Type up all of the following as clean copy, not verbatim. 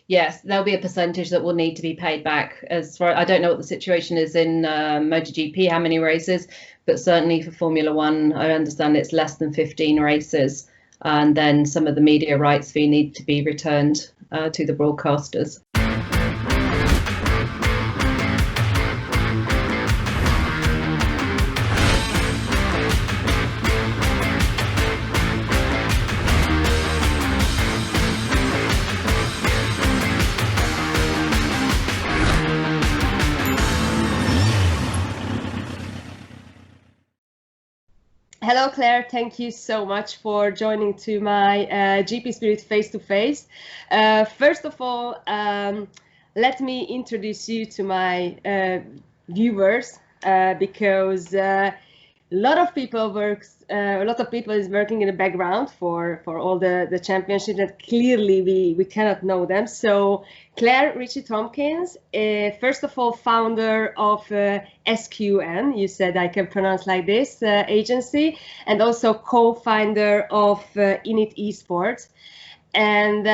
Yes, there'll be a percentage that will need to be paid back. As far I don't know what the situation is in MotoGP, how many races, but certainly for Formula One, I understand it's less than 15 races, and then some of the media rights fee need to be returned to the broadcasters. Hello, Claire. Thank you so much for joining to my GPspirit face-to-face. First of all, let me introduce you to my viewers because a lot of people is working in the background for all the championships that clearly we cannot know them. So Claire Ritchie-Tomkins, first of all, founder of SQN, you said I can pronounce like this, agency, and also co-founder of Init eSports. And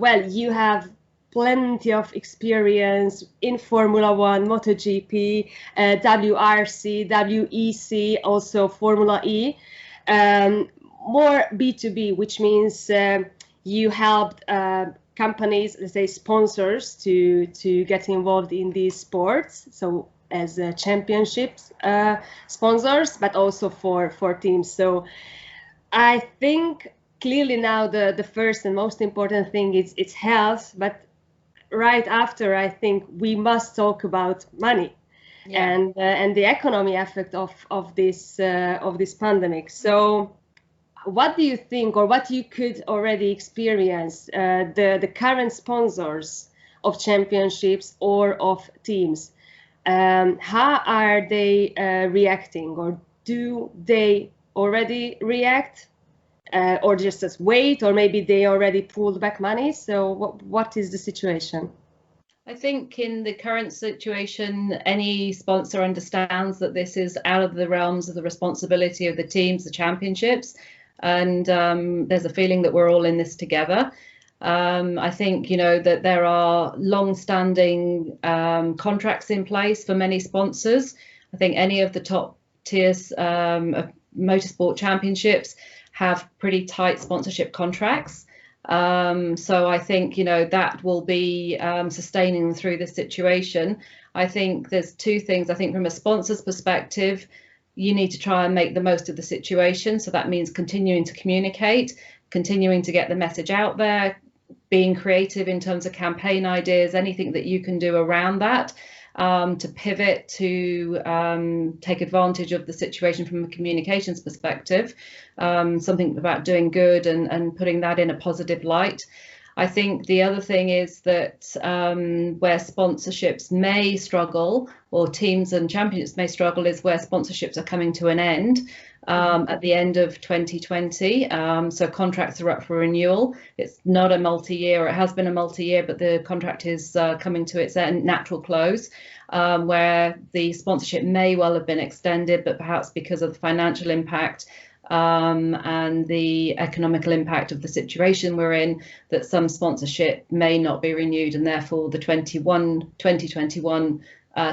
well, you have plenty of experience in Formula One, MotoGP, WRC, WEC, also Formula E, more B2B, which means you helped companies, let's say sponsors, to get involved in these sports. So as championships sponsors, but also for teams. So I think clearly now the first and most important thing is it's health, but right after, I think we must talk about money, yeah, and the economy effect of this pandemic. So what do you think, or what you could already experience, the current sponsors of championships or of teams, how are they reacting, or do they already react, or just wait, or maybe they already pulled back money? So what is the situation? I think in the current situation, any sponsor understands that this is out of the realms of the responsibility of the teams, the championships, and there's a feeling that we're all in this together. I think, you know, that there are long-standing contracts in place for many sponsors. I think any of the top tiers of motorsport championships have pretty tight sponsorship contracts. So I think, you know, that will be sustaining them through this situation. I think there's two things. I think from a sponsor's perspective, you need to try and make the most of the situation. So that means continuing to communicate, continuing to get the message out there, being creative in terms of campaign ideas, anything that you can do around that, to pivot, to take advantage of the situation from a communications perspective, something about doing good and putting that in a positive light. I think the other thing is that where sponsorships may struggle, or teams and championships may struggle, is where sponsorships are coming to an end at the end of 2020. So contracts are up for renewal. It's not a multi-year, it has been a multi-year, but the contract is coming to its natural close, where the sponsorship may well have been extended, but perhaps because of the financial impact and the economical impact of the situation we're in, that some sponsorship may not be renewed, and therefore the 2021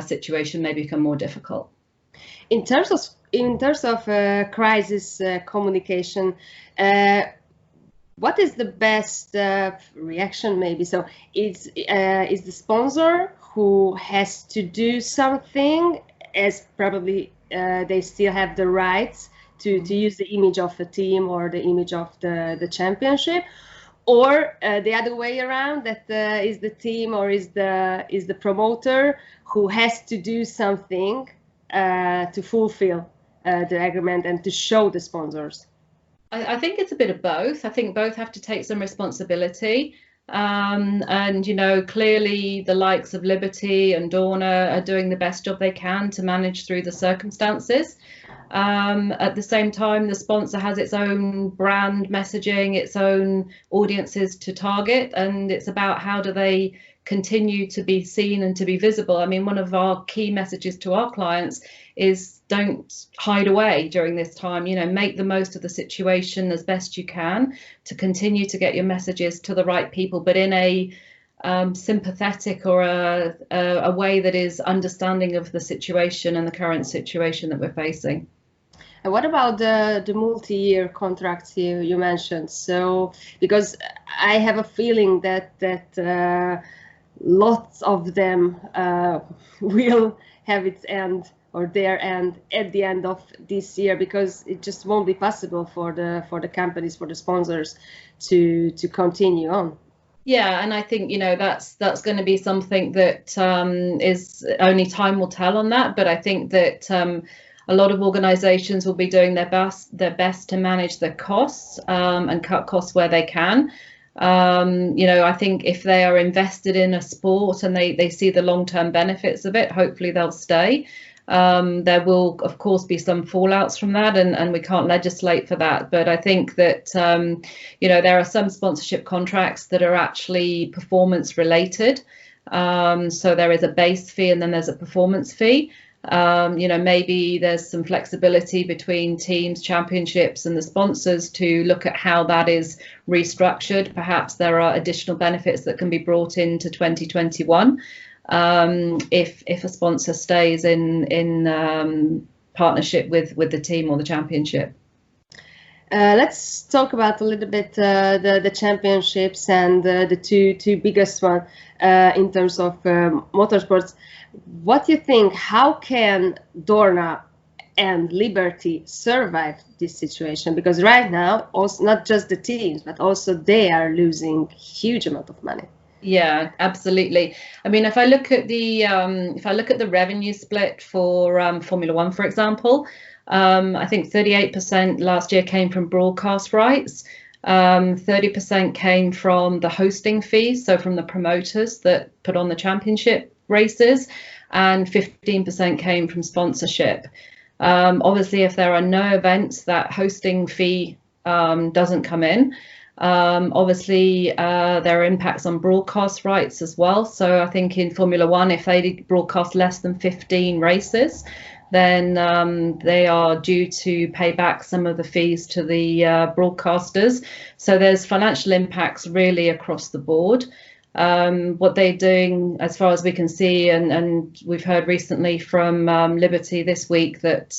situation may become more difficult. In terms of crisis communication, what is the best reaction maybe? So is the sponsor who has to do something, as probably they still have the rights to use the image of a team or the image of the championship, or the other way around, that is the team or is the promoter who has to do something to fulfill the agreement and to show the sponsors? I think it's a bit of both. I think both have to take some responsibility. And, you know, clearly the likes of Liberty and Dorna are doing the best job they can to manage through the circumstances. At the same time, the sponsor has its own brand messaging, its own audiences to target, and it's about how do they continue to be seen and to be visible. I mean, one of our key messages to our clients is don't hide away during this time. You know, make the most of the situation as best you can to continue to get your messages to the right people, but in a sympathetic or a way that is understanding of the situation and the current situation that we're facing. And what about the multi-year contracts you mentioned? So, because I have a feeling that lots of them will have its end or their end at the end of this year, because it just won't be possible for the companies, for the sponsors to continue on. Yeah, and I think, you know, that's going to be something that is only time will tell on that. But I think that a lot of organizations will be doing their best to manage their costs and cut costs where they can. You know, I think if they are invested in a sport and they see the long-term benefits of it, hopefully they'll stay. There will, of course, be some fallouts from that, and we can't legislate for that. But I think that, you know, there are some sponsorship contracts that are actually performance related. So there is a base fee and then there's a performance fee. You know, maybe there's some flexibility between teams, championships and the sponsors to look at how that is restructured. Perhaps there are additional benefits that can be brought into 2021. If a sponsor stays in partnership with the team or the championship. Let's talk about a little bit the championships and the two biggest one in terms of motorsports. What do you think? How can Dorna and Liberty survive this situation? Because right now, also not just the teams, but also they are losing huge amount of money. Yeah, absolutely. I mean, if I look at the revenue split for Formula One, for example, I think 38% last year came from broadcast rights. 30% came from the hosting fees, so from the promoters that put on the championship races, and 15% came from sponsorship. Obviously, if there are no events, that hosting fee doesn't come in. Obviously, there are impacts on broadcast rights as well. So I think in Formula One, if they broadcast less than 15 races, then they are due to pay back some of the fees to the broadcasters. So there's financial impacts really across the board. What they're doing, as far as we can see, and we've heard recently from Liberty this week that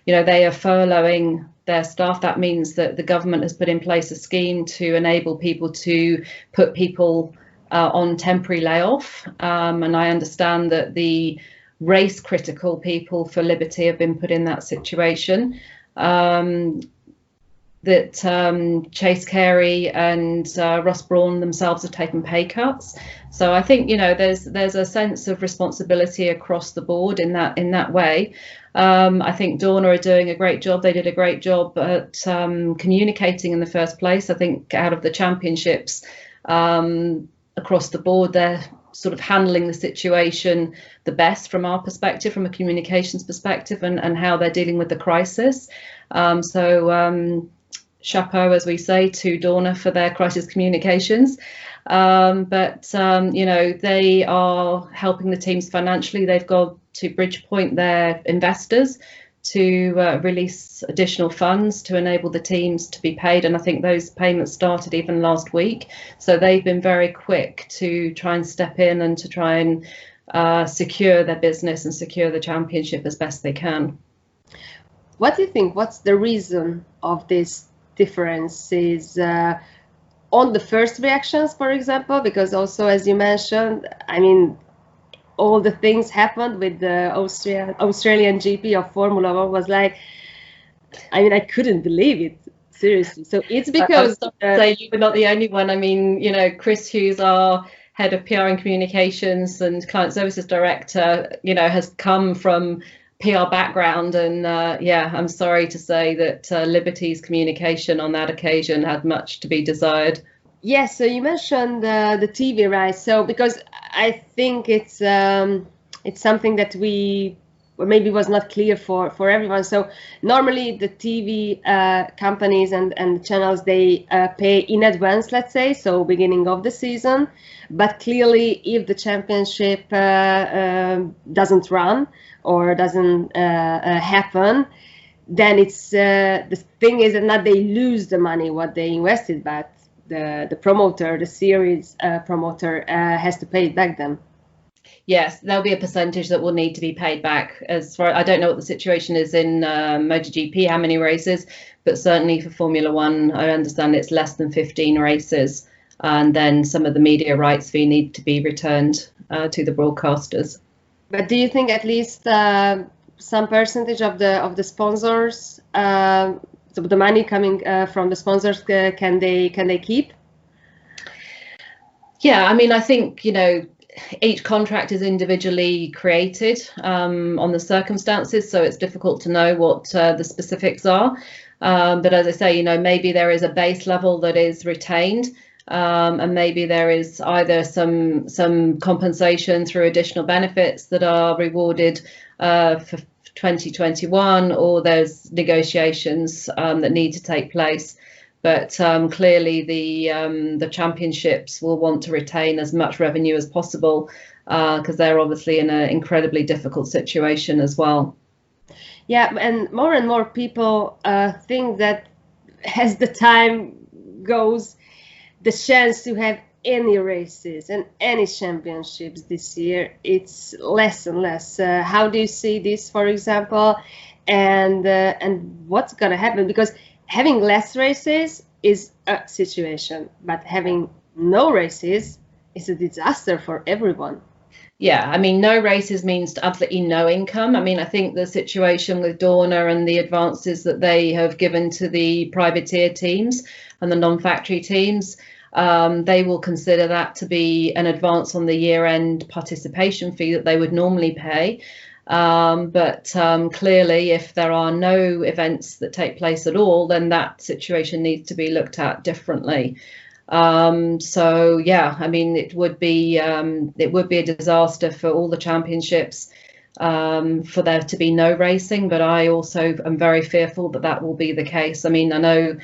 you know, they are furloughing their staff. That means that the government has put in place a scheme to enable people to put people on temporary layoff. And I understand that the race critical people for Liberty have been put in that situation. That Chase Carey and Ross Brawn themselves have taken pay cuts. So I think, you know, there's a sense of responsibility across the board in that way. I think Dorna are doing a great job. They did a great job at communicating in the first place. I think out of the championships across the board, they're sort of handling the situation the best from our perspective, from a communications perspective, and how they're dealing with the crisis. Chapeau, as we say, to Dorna for their crisis communications. But you know, they are helping the teams financially. They've got to Bridgepoint their investors to release additional funds to enable the teams to be paid. And I think those payments started even last week. So they've been very quick to try and step in and to try and secure their business and secure the championship as best they can. What do you think? What's the reason of this difference? Is on the first reactions, for example, because also, as you mentioned, I mean, all the things happened with the Australian GP of Formula One was like, I mean, I couldn't believe it, seriously. So it's because you were not the only one. I mean, you know, Chris Hughes, our head of PR and communications and client services director, you know, has come from PR background, and yeah, I'm sorry to say that Liberty's communication on that occasion had much to be desired. Yes, so you mentioned the TV rights. So because I think it's something that maybe was not clear for everyone. So normally the TV companies and channels, they pay in advance, let's say, so beginning of the season. But clearly, if the championship doesn't run or doesn't happen, then it's the thing is that not they lose the money what they invested, but the promoter, the series promoter, has to pay it back then? Yes, there'll be a percentage that will need to be paid back. As far I don't know what the situation is in MotoGP, how many races, but certainly for Formula One, I understand it's less than 15 races, and then some of the media rights fee need to be returned to the broadcasters. But do you think at least some percentage of the sponsors, so the money coming from the sponsors, can they keep? Yeah, I mean, I think, you know, each contract is individually created on the circumstances, so it's difficult to know what the specifics are. But as I say, you know, maybe there is a base level that is retained, and maybe there is either some compensation through additional benefits that are rewarded for 2021, or there's negotiations that need to take place. But clearly the championships will want to retain as much revenue as possible, because they're obviously in an incredibly difficult situation as well. Yeah, and more people think that as the time goes, the chance to have any races and any championships this year, it's less and less. How do you see this, for example, and what's going to happen? Because having less races is a situation, but having no races is a disaster for everyone. Yeah, I mean, no races means absolutely no income. I mean, I think the situation with Dorna and the advances that they have given to the privateer teams and the non-factory teams, they will consider that to be an advance on the year-end participation fee that they would normally pay. But clearly, if there are no events that take place at all, then that situation needs to be looked at differently. So yeah, I mean, it would be a disaster for all the championships for there to be no racing. But I also am very fearful that that will be the case. I mean, I know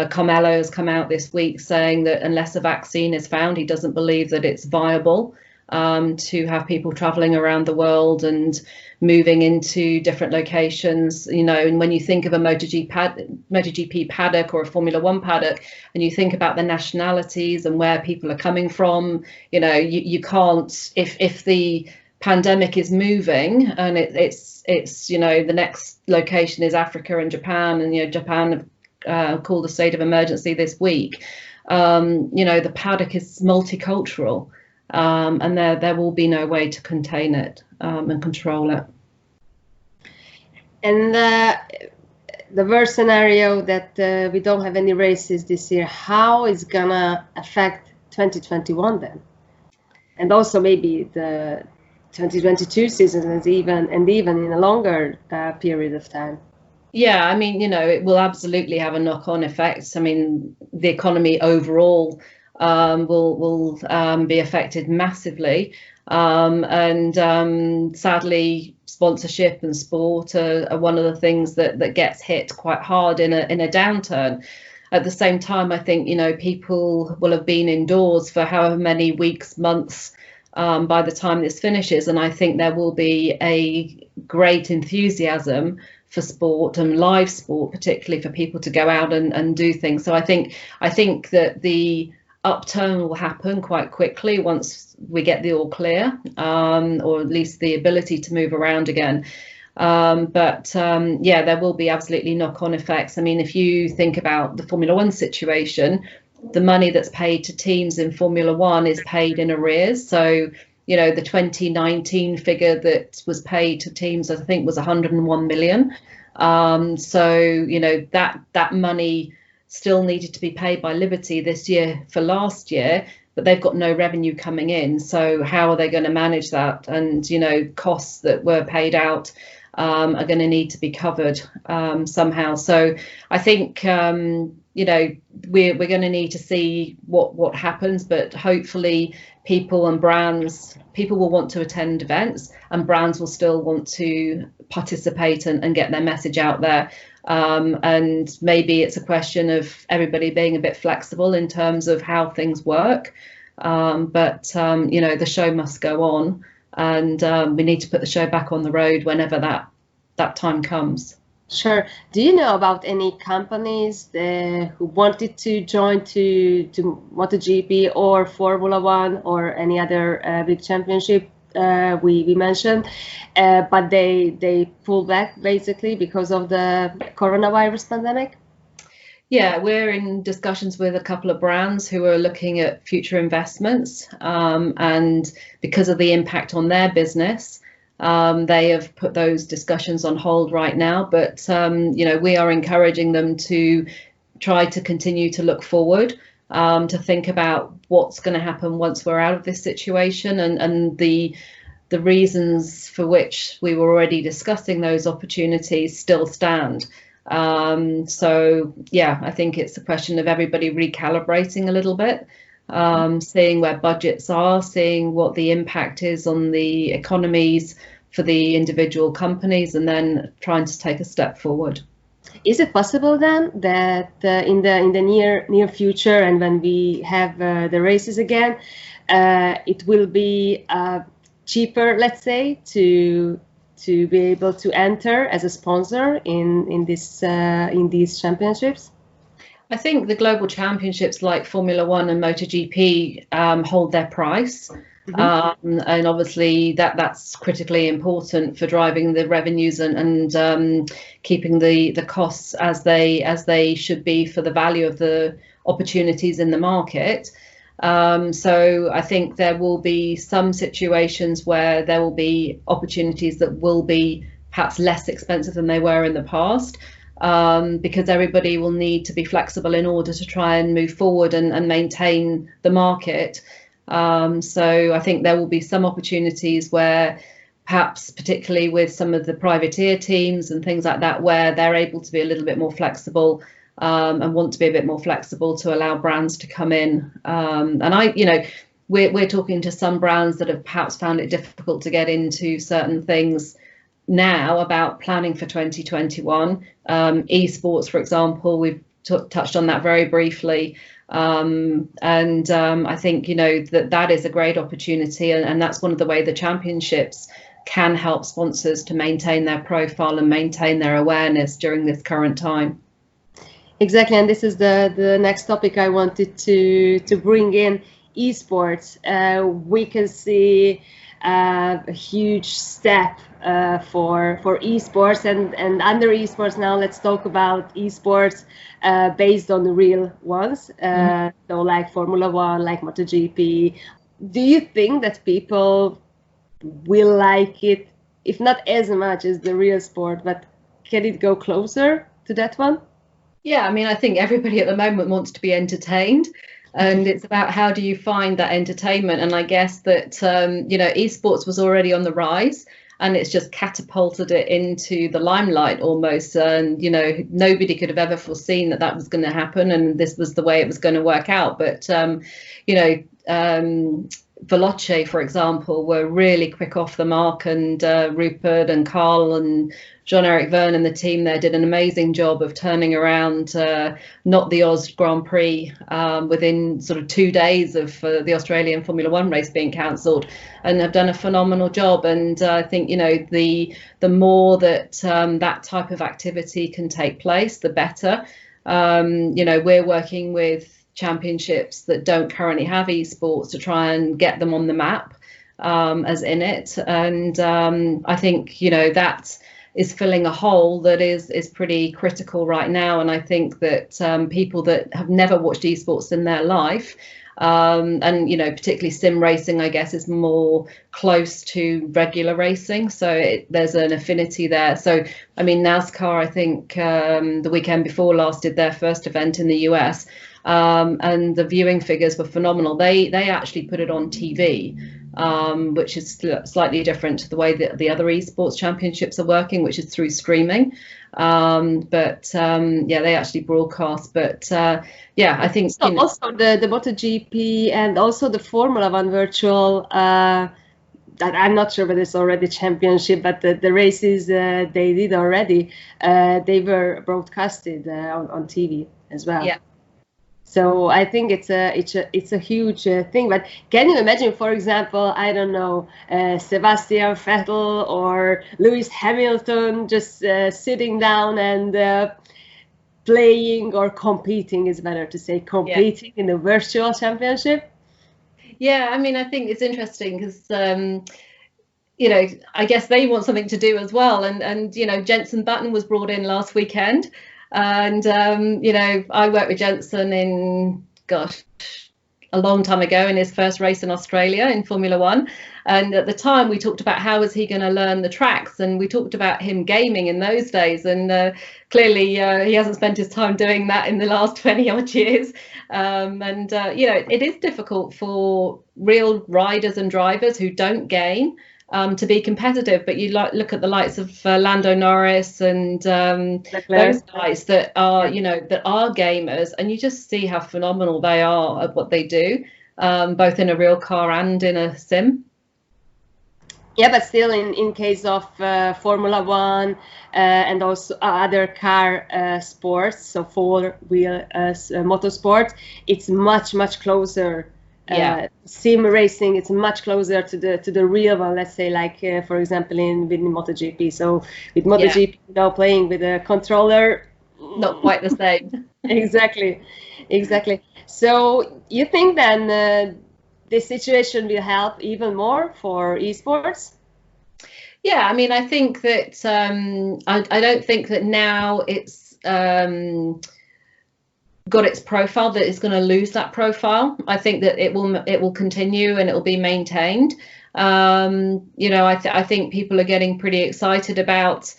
Carmelo has come out this week saying that unless a vaccine is found, he doesn't believe that it's viable to have people traveling around the world and moving into different locations, you know. And when you think of a MotoGP paddock or a Formula One paddock, and you think about the nationalities and where people are coming from, you know, you can't, if the pandemic is moving and it's you know, the next location is Africa and Japan, and you know, Japan have called a state of emergency this week, you know, the paddock is multicultural. And there will be no way to contain it and control it. And the worst scenario that we don't have any races this year, how is gonna affect 2021 then? And also maybe the 2022 season and even in a longer period of time. Yeah, I mean, you know, it will absolutely have a knock-on effect. I mean, the economy overall will be affected massively, and sadly, sponsorship and sport are one of the things that gets hit quite hard in a downturn. At the same time, I think, you know, people will have been indoors for however many weeks, months by the time this finishes, and I think there will be a great enthusiasm for sport and live sport, particularly for people to go out and do things. So I think that the upturn will happen quite quickly once we get the all clear, or at least the ability to move around again. But yeah, there will be absolutely knock-on effects. I mean, if you think about the Formula One situation, the money that's paid to teams in Formula One is paid in arrears. So, you know, the 2019 figure that was paid to teams, I think, was 101 million. So, you know, that money still needed to be paid by Liberty this year for last year, but they've got no revenue coming in. So how are they going to manage that? And, you know, costs that were paid out are going to need to be covered somehow. So I think, you know, we're going to need to see what happens, but hopefully people and brands, people will want to attend events, and brands will still want to participate and get their message out there. And maybe it's a question of everybody being a bit flexible in terms of how things work. But you know, the show must go on, and we need to put the show back on the road whenever that time comes. Sure. Do you know about any companies who wanted to join to MotoGP or Formula One or any other big championship we mentioned, but they pulled back basically because of the coronavirus pandemic? Yeah, we're in discussions with a couple of brands who are looking at future investments, and because of the impact on their business, they have put those discussions on hold right now. But we are encouraging them to try to continue to look forward, to think about what's going to happen once we're out of this situation, and the reasons for which we were already discussing those opportunities still stand. So yeah, I think it's a question of everybody recalibrating a little bit, seeing where budgets are, seeing what the impact is on the economies for the individual companies, and then trying to take a step forward. Is it possible then that in the near future, and when we have the races again, it will be cheaper, let's say, to be able to enter as a sponsor in these championships? I think the global championships like Formula One and MotoGP hold their price. Mm-hmm. And obviously that's critically important for driving the revenues and keeping the costs as they should be for the value of the opportunities in the market. So I think there will be some situations where there will be opportunities that will be perhaps less expensive than they were in the past, because everybody will need to be flexible in order to try and move forward and maintain the market. So I think there will be some opportunities where perhaps particularly with some of the privateer teams and things like that, where they're able to be a little bit more flexible, and want to be a bit more flexible to allow brands to come in. And we're talking to some brands that have perhaps found it difficult to get into certain things now about planning for 2021. Esports, for example, we've touched on that very briefly. I think, that is a great opportunity, and that's one of the ways the championships can help sponsors to maintain their profile and maintain their awareness during this current time. Exactly, and this is the next topic I wanted to bring in, esports. We can see a huge step for esports, and under esports now let's talk about esports based on the real ones, so like Formula One, like MotoGP. Do you think that people will like it, if not as much as the real sport, but can it go closer to that one? Yeah, I mean, I think everybody at the moment wants to be entertained, and it's about how do you find that entertainment. And I guess that, esports was already on the rise, and it's just catapulted it into the limelight almost. And, nobody could have ever foreseen that was going to happen, and this was the way it was going to work out. But, Veloce, for example, were really quick off the mark, and Rupert and Carl and Jean-Eric Verne and the team there did an amazing job of turning around not the Oz Grand Prix within sort of 2 days of the Australian Formula One race being cancelled, and have done a phenomenal job. And I think, the more that that type of activity can take place, the better. We're working with championships that don't currently have esports to try and get them on the map as in it. And I think, that is filling a hole that is pretty critical right now. And I think that people that have never watched esports in their life, and particularly sim racing, I guess, is more close to regular racing, so there's an affinity there. So I mean, NASCAR, I think the weekend before last did their first event in the US, and the viewing figures were phenomenal. They actually put it on TV, which is slightly different to the way that the other esports championships are working, which is through streaming. They actually broadcast. But I think so. Also the MotoGP and also the Formula One virtual. I'm not sure whether it's already championship, but the races they did already. They were broadcasted on TV as well. So I think it's a huge thing. But can you imagine, for example, I don't know, Sebastian Vettel or Lewis Hamilton just sitting down and playing, or competing is better to say, competing in the virtual championship? Yeah, I mean, I think it's interesting because you know, I guess they want something to do as well. And you know, Jenson Button was brought in last weekend, and you know, I worked with Jenson in, gosh, a long time ago in his first race in Australia in Formula One. And at the time we talked about how was he going to learn the tracks, and we talked about him gaming in those days, and clearly he hasn't spent his time doing that in the last 20 odd years. You know, it is difficult for real riders and drivers who don't game to be competitive. But you look at the likes of Lando Norris and those guys that are, you know, that are gamers, and you just see how phenomenal they are at what they do, both in a real car and in a sim. Yeah, but still, in case of Formula One and also other car sports, so four-wheel motorsport, it's much closer. Sim racing, it's much closer to the real one. Let's say, like for example, with MotoGP. So with MotoGP, you know, playing with a controller, not quite the same. Exactly. So you think then this situation will help even more for esports? Yeah, I mean, I think that I don't think that now it's got its profile, that it's going to lose that profile. I think that it will continue and it will be maintained. You know, I think people are getting pretty excited about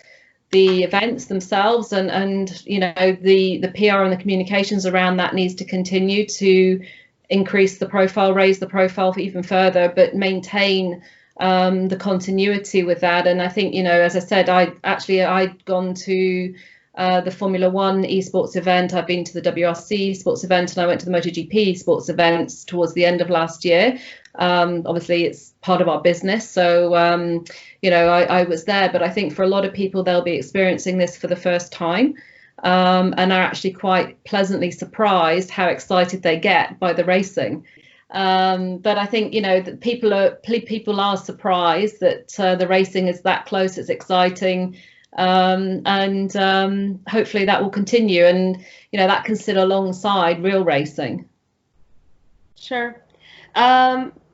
the events themselves, and you know, the PR and the communications around that needs to continue to increase the profile, raise the profile even further, but maintain the continuity with that. And I think, you know, as I said, I'd gone to the Formula One eSports event. I've been to the WRC eSports event, and I went to the MotoGP eSports events towards the end of last year. Obviously, it's part of our business, so you know, I was there. But I think for a lot of people, they'll be experiencing this for the first time, and are actually quite pleasantly surprised how excited they get by the racing. But I think, you know, that people are surprised that the racing is that close. It's exciting. And hopefully that will continue, and you know, that can sit alongside real racing. Sure.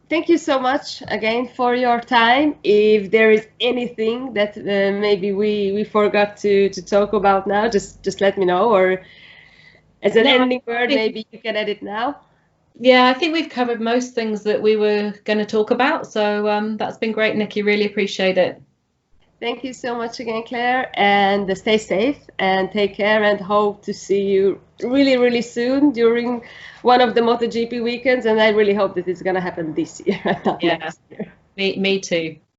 Thank you so much again for your time. If there is anything that maybe we forgot to talk about now, just let me know, or as an ending word, maybe you can edit now. Yeah, I think we've covered most things that we were going to talk about, so that's been great, Nikki. Really appreciate it. Thank you so much again, Claire, and stay safe and take care, and hope to see you really soon during one of the MotoGP weekends, and I really hope that it's going to happen this year, not next year. Me too.